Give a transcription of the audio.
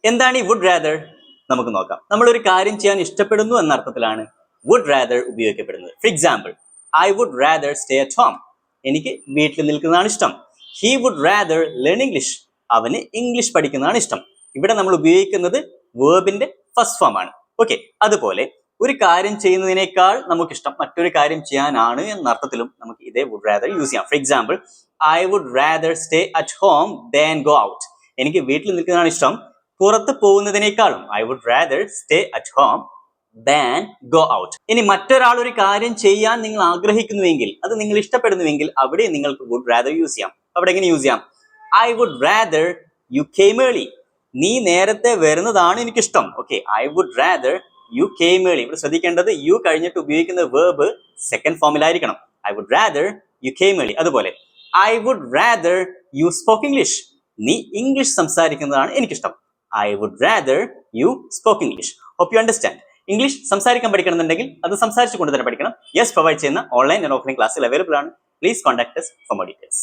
എന്താണ് ഈ would rather? നമുക്ക് നോക്കാം. നമ്മൾ ഒരു കാര്യം ചെയ്യാൻ ഇഷ്ടപ്പെടുന്നു എന്ന അർത്ഥത്തിലാണ് വുഡ് റാദർ ഉപയോഗിക്കപ്പെടുന്നത്. For example, I would rather stay at home. എനിക്ക് വീട്ടിൽ നിൽക്കുന്നതാണ് ഇഷ്ടം. He would rather learn English. അവന് ഇംഗ്ലീഷ് പഠിക്കുന്നതാണ് ഇഷ്ടം. ഇവിടെ നമ്മൾ ഉപയോഗിക്കുന്നത് വേർബിന്റെ ഫസ്റ്റ് ഫോം ആണ്. ഓക്കെ, അതുപോലെ ഒരു കാര്യം ചെയ്യുന്നതിനേക്കാൾ നമുക്കിഷ്ടം മറ്റൊരു കാര്യം ചെയ്യാനാണ് എന്ന അർത്ഥത്തിലും നമുക്ക് ഇതേ വുഡ് റാദർ യൂസ് ചെയ്യാം. For example, I would rather stay at home than go out. എനിക്ക് വീട്ടിൽ നിൽക്കുന്നതാണ് ഇഷ്ടം പുറത്ത് പോകുന്നതിനേക്കാളും. I would rather stay at home than go out. ഇനി മറ്റൊരാൾ ഒരു കാര്യം ചെയ്യാൻ നിങ്ങൾ ആഗ്രഹിക്കുന്നുവെങ്കിൽ, അത് നിങ്ങൾ ഇഷ്ടപ്പെടുന്നുവെങ്കിൽ, അവിടെ നിങ്ങൾക്ക് വുഡ് റാദർ യൂസ് ചെയ്യാം. അവിടെ എങ്ങനെ യൂസ് ചെയ്യാം? I would rather you came early. നീ നേരത്തെ വരുന്നതാണ് എനിക്കിഷ്ടം. Okay, I would rather you came early. ഇവിടെ ശ്രദ്ധിക്കേണ്ടത് യു കഴിഞ്ഞിട്ട് ഉപയോഗിക്കുന്ന വേർബ് സെക്കൻഡ് ഫോമിലായിരിക്കണം. I would rather you came early. അതുപോലെ I would rather you spoke English. നീ ഇംഗ്ലീഷ് സംസാരിക്കുന്നതാണ് എനിക്കിഷ്ടം. I would rather you spoke English. Hope you understand. English സംസാരിക്കാൻ പഠിക്കണമെന്നുണ്ടെങ്കിൽ അത് സംസാരിച്ചുകൊണ്ട് തന്നെ പഠിക്കണം. യെസ് പ്രൊവൈഡ് ചെയ്യുന്ന ഓൺലൈൻ ആൻഡ് ഓഫ്ലൈൻ ക്ലാസ്സുകൾ അവൈലബിൾ ആണ്. Please contact us for more details.